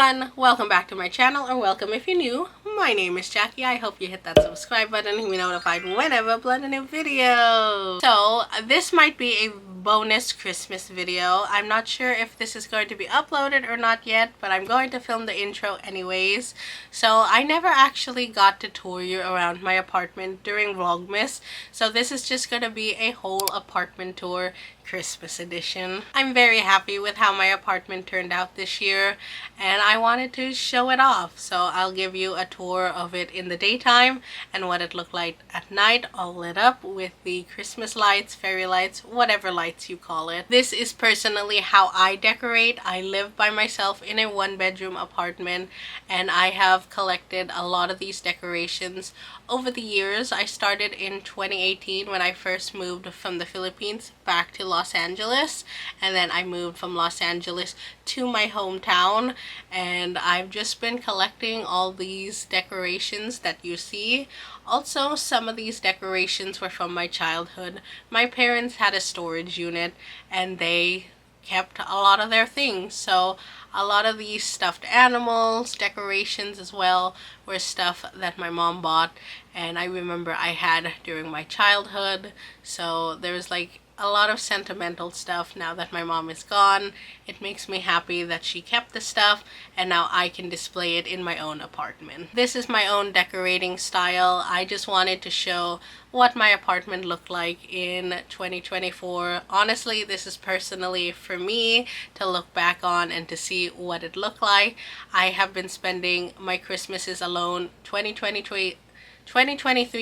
everyone, welcome back to my channel, or welcome if you're new. My name is Jackie. I hope you hit that subscribe button and be notified whenever I upload a new video. So this might be a bonus Christmas video. I'm not sure if this is going to be uploaded or not yet, but I'm going to film the intro anyways. So I never actually got to tour you around my apartment during Vlogmas, so this is just going to be a whole apartment tour Christmas edition. I'm very happy with how my apartment turned out this year, and I wanted to show it off, so I'll give you a tour of it in the daytime and what it looked like at night, all lit up with the Christmas lights, fairy lights, whatever lights you call it. This is personally how I decorate. I live by myself in a one-bedroom apartment, and I have collected a lot of these decorations over the years. I started in 2018 when I first moved from the Philippines back to Los Angeles, and then I moved from Los Angeles to my hometown, and I've just been collecting all these decorations that you see. Also, some of these decorations were from my childhood. My parents had a storage unit and they kept a lot of their things, so a lot of these stuffed animals, decorations as well, were stuff that my mom bought and I remember I had during my childhood. So there's like a lot of sentimental stuff now that my mom is gone. It makes me happy that she kept the stuff and now I can display it in my own apartment. This is my own decorating style. I just wanted to show what my apartment looked like in 2024. Honestly, this is personally for me to look back on and to see what it looked like. I have been spending my Christmases alone. 2023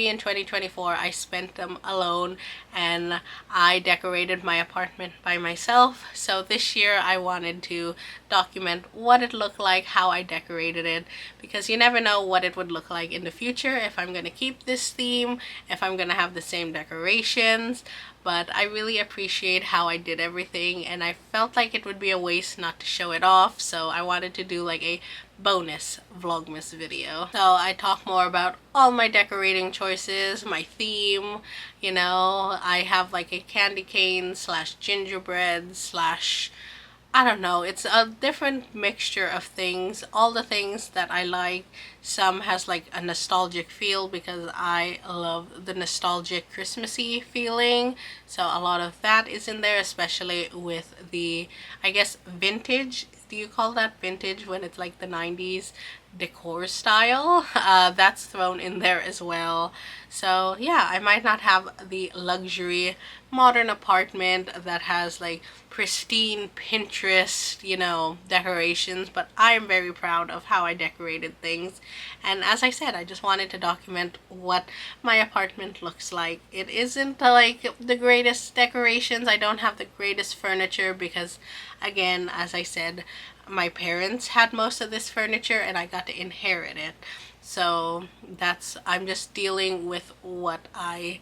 and 2024 I spent them alone, and I decorated my apartment by myself. So this year I wanted to document what it looked like, how I decorated it, because you never know what it would look like in the future, if I'm going to keep this theme, if I'm going to have the same decorations. But I really appreciate how I did everything, and I felt like it would be a waste not to show it off, so I wanted to do like a bonus Vlogmas video. So I talk more about all my decorating choices, my theme. You know, I have like a candy cane slash gingerbread slash, I don't know, it's a different mixture of things, all the things that I like. Some has like a nostalgic feel because I love the nostalgic Christmassy feeling, so a lot of that is in there, especially with the, I guess, vintage. Do you call that vintage when it's like the 90s decor style? That's thrown in there as well. So yeah, I might not have the luxury modern apartment that has like pristine Pinterest, you know, decorations, but I am very proud of how I decorated things. And as I said, I just wanted to document what my apartment looks like. It isn't like the greatest decorations. I don't have the greatest furniture because, again, as I said, my parents had most of this furniture and I got to inherit it. So I'm just dealing with what I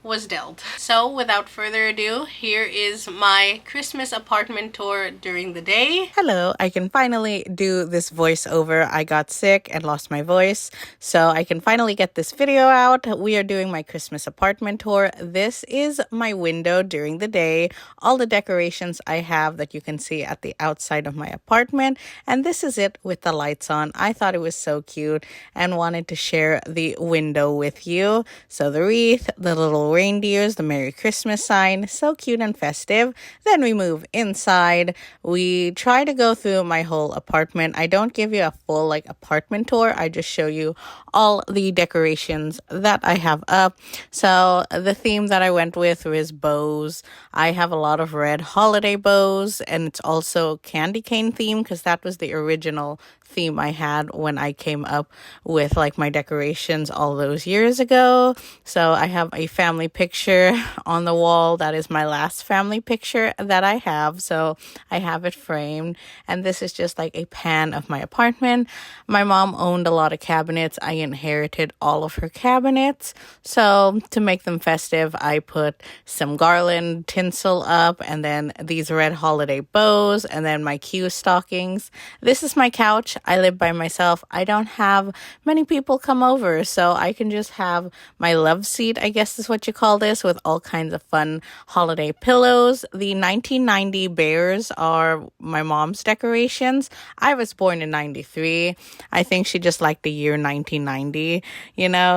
was dealt. So without further ado, here is my Christmas apartment tour during the day. Hello, I can finally do this voiceover. I got sick and lost my voice, so I can finally get this video out. We are doing my Christmas apartment tour. This is my window during the day. All the decorations I have that you can see at the outside of my apartment, and this is it with the lights on. I thought it was so cute and wanted to share the window with you. So the wreath, the little reindeers, the Merry Christmas sign, so cute and festive. Then we move inside. We try to go through my whole apartment. I don't give you a full like apartment tour. I just show you all the decorations that I have up. So the theme that I went with was bows. I have a lot of red holiday bows, and it's also candy cane theme because that was the original theme I had when I came up with like my decorations all those years ago. So I have a family picture on the wall. That is my last family picture that I have, so I have it framed. And this is just like a pan of my apartment. My mom owned a lot of cabinets. I inherited all of her cabinets, so to make them festive I put some garland tinsel up, and then these red holiday bows, and then my Q stockings. This is my couch. I live by myself. I don't have many people come over, so I can just have my love seat, I guess is what you call this, with all kinds of fun holiday pillows. The 1990 bears are my mom's decorations. I was born in 93. I think she just liked the year 1990,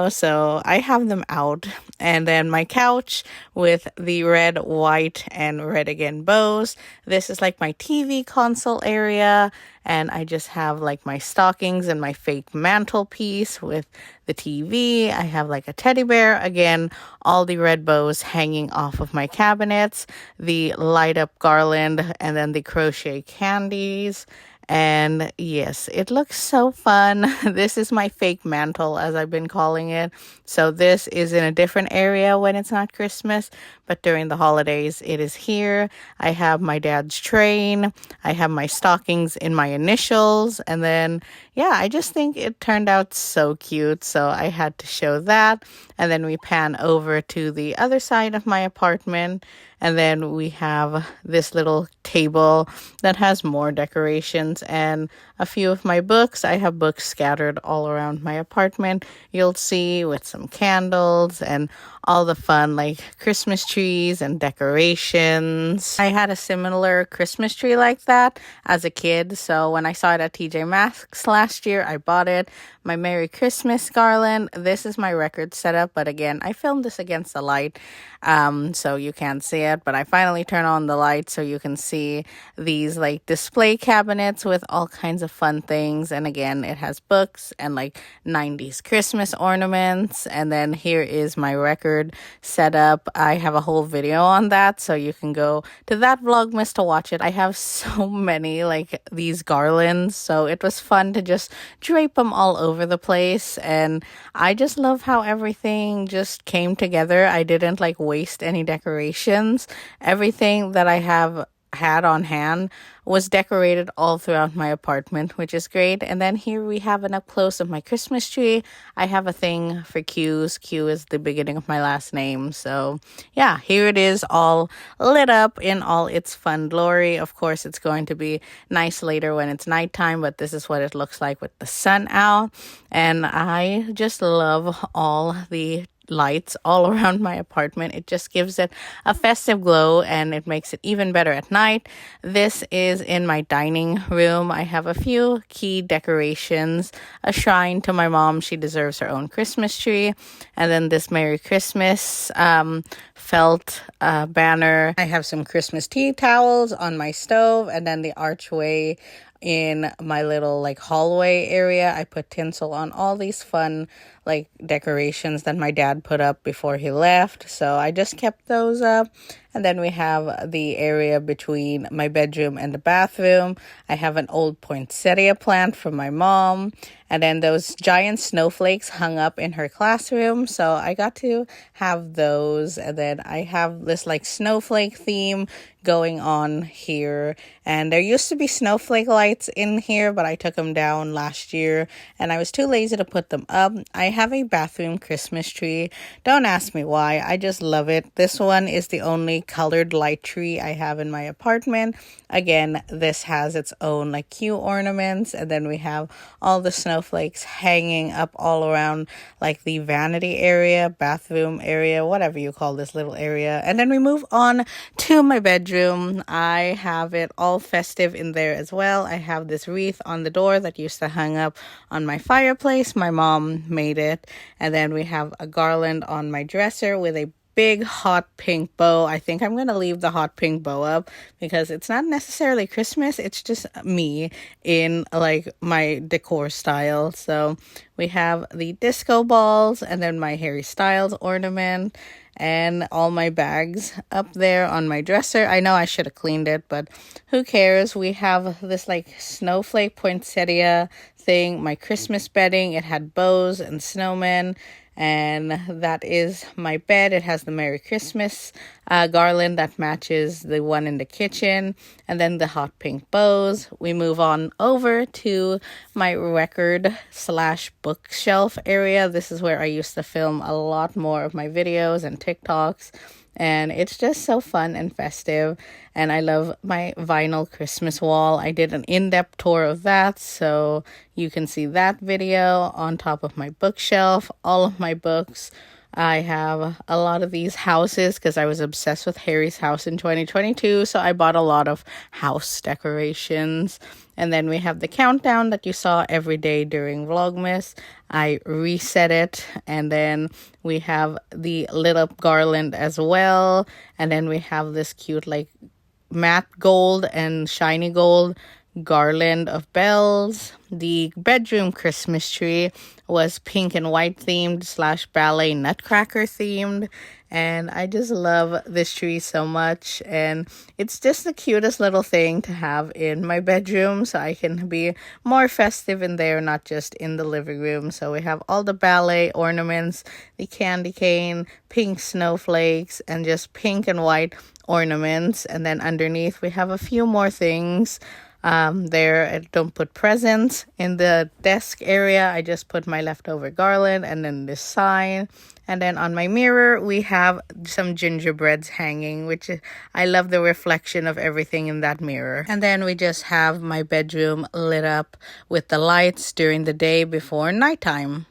so I have them out. And then my couch with the red, white, and red again bows. This is like my TV console area. And I just have like my stockings and my fake mantelpiece with the TV. I have like a teddy bear. Again, all the red bows hanging off of my cabinets, the light up garland, and then the crochet candies. And yes, it looks so fun. This is my fake mantle, as I've been calling it. So this is in a different area when it's not Christmas, but during the holidays, it is here. I have my dad's train. I have my stockings in my initials. And then, yeah, I just think it turned out so cute. So I had to show that. And then we pan over to the other side of my apartment. And then we have this little table that has more decorations and a few of my books. I have books scattered all around my apartment, you'll see, with some candles and all the fun like Christmas trees and decorations. I had a similar Christmas tree like that as a kid. So when I saw it at TJ Maxx last year, I bought it. My Merry Christmas garland. This is my record setup, but again, I filmed this against the light, so you can't see it, but I finally turn on the light so you can see these like display cabinets with all kinds of fun things. And again, it has books and like 90s Christmas ornaments. And then here is my record setup. I have a whole video on that, so you can go to that Vlogmas to watch it. I have so many like these garlands, so it was fun to just drape them all over the place. And I just love how everything just came together. I didn't like waste any decorations. Everything that I had on hand was decorated all throughout my apartment, which is great. And then here we have an up close of my Christmas tree. I have a thing for Q's. Q is the beginning of my last name. So yeah, here it is, all lit up in all its fun glory. Of course, it's going to be nice later when it's nighttime, but this is what it looks like with the sun out. And I just love all the lights all around my apartment. It just gives it a festive glow and it makes it even better at night. This is in my dining room. I have a few key decorations, a shrine to my mom. She deserves her own Christmas tree. And then this Merry Christmas felt banner. I have some Christmas tea towels on my stove, and then the archway in my little like hallway area. I put tinsel on all these fun like decorations that my dad put up before he left, so I just kept those up. And then we have the area between my bedroom and the bathroom. I have an old poinsettia plant from my mom, and then those giant snowflakes hung up in her classroom, so I got to have those. And then I have this like snowflake theme going on here, and there used to be snowflake lights in here, but I took them down last year and I was too lazy to put them up. I have a bathroom Christmas tree. Don't ask me why, I just love it. This one is the only colored light tree I have in my apartment. Again, this has its own like Q ornaments, and then we have all the snowflakes hanging up all around like the vanity area, bathroom area, whatever you call this little area. And then we move on to my bedroom. I have it all festive in there as well. I have this wreath on the door that used to hang up on my fireplace. My mom made it. And then we have a garland on my dresser with a big hot pink bow. I think I'm gonna leave the hot pink bow up because it's not necessarily Christmas, it's just me in like my decor style. So we have the disco balls, and then my Harry Styles ornament, and all my bags up there on my dresser. I know I should have cleaned it, but who cares? We have this like snowflake poinsettia thing, my Christmas bedding. It had bows and snowmen. And that is my bed. It has the Merry Christmas garland that matches the one in the kitchen, and then the hot pink bows. We move on over to my record / bookshelf area. This is where I used to film a lot more of my videos and TikToks. And it's just so fun and festive. And I love my vinyl Christmas wall. I did an in-depth tour of that, so you can see that video on top of my bookshelf. All of my books I have a lot of these houses because I was obsessed with Harry's house in 2022. So I bought a lot of house decorations. And then we have the countdown that you saw every day during Vlogmas. I reset it. And then we have the lit up garland as well. And then we have this cute like matte gold and shiny gold garland of bells. The bedroom Christmas tree was pink and white themed slash ballet nutcracker themed. And I just love this tree so much. And it's just the cutest little thing to have in my bedroom so I can be more festive in there, not just in the living room. So we have all the ballet ornaments, the candy cane, pink snowflakes, and just pink and white ornaments. And then underneath we have a few more things. There, I don't put presents in the desk area. I just put my leftover garland and then this sign. And then on my mirror, we have some gingerbreads hanging, which I love the reflection of everything in that mirror. And then we just have my bedroom lit up with the lights during the day before nighttime.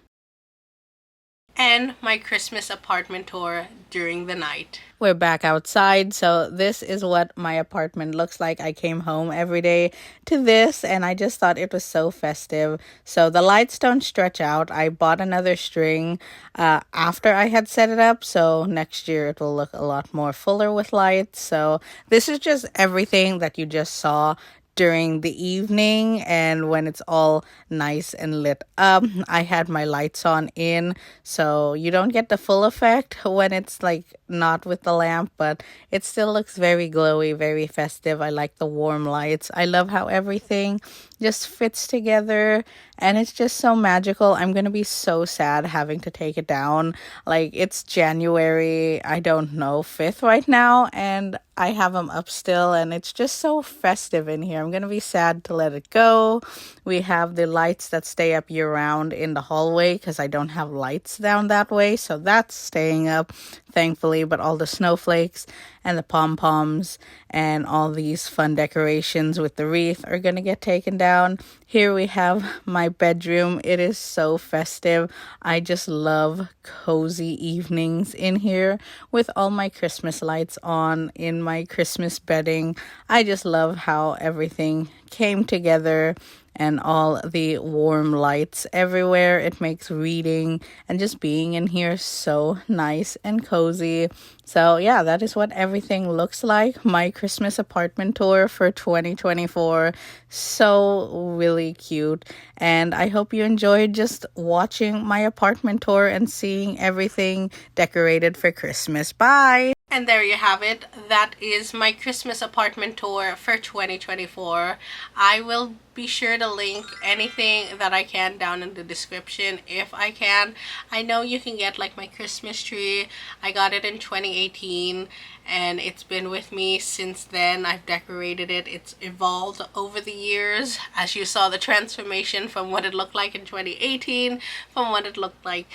And my Christmas apartment tour during the night. We're back outside, so this is what my apartment looks like. I came home every day to this, and I just thought it was so festive. So the lights don't stretch out. I bought another string after I had set it up, so next year it will look a lot more fuller with lights. So this is just everything that you just saw during the evening, and when it's all nice and lit up. I had my lights on in, so you don't get the full effect when it's like not with the lamp, but it still looks very glowy, very festive. I like the warm lights. I love how everything just fits together, and it's just so magical. I'm gonna be so sad having to take it down. Like, it's January, I don't know, 5th right now, and I have them up still, and it's just so festive in here. I'm gonna be sad to let it go. We have the lights that stay up year round in the hallway because I don't have lights down that way, so that's staying up, thankfully. But all the snowflakes and the pom-poms and all these fun decorations with the wreath are gonna get taken down. Here we have my bedroom. It is so festive. I just love cozy evenings in here with all my Christmas lights on in my Christmas bedding. I just love how everything came together and all the warm lights everywhere. It makes reading and just being in here so nice and cozy. So yeah, that is what everything looks like. My Christmas apartment tour for 2024. So really cute. And I hope you enjoyed just watching my apartment tour and seeing everything decorated for Christmas. Bye! And there you have it. That is my Christmas apartment tour for 2024. I will be sure to link anything that I can down in the description if I can. I know you can get like my Christmas tree. I got it in 2018 and it's been with me since then. I've decorated it. It's evolved over the years. As you saw, the transformation from what it looked like in 2018 from what it looked like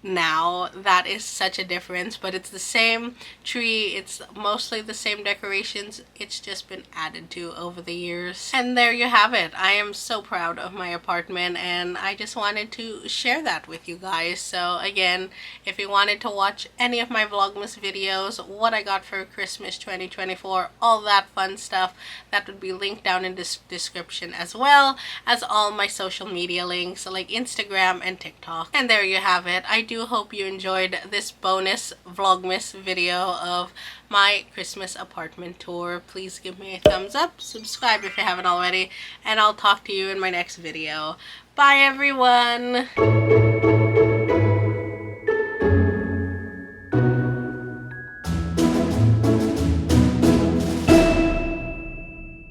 now. That is such a difference, but it's the same tree, it's mostly the same decorations, it's just been added to over the years. And there you have it. I am so proud of my apartment and I just wanted to share that with you guys. So again, if you wanted to watch any of my Vlogmas videos, what I got for Christmas 2024, all that fun stuff, that would be linked down in this description, as well as all my social media links like Instagram and TikTok. And there you have it. I do hope you enjoyed this bonus Vlogmas video of my Christmas apartment tour. Please give me a thumbs up, subscribe if you haven't already, and I'll talk to you in my next video. Bye everyone!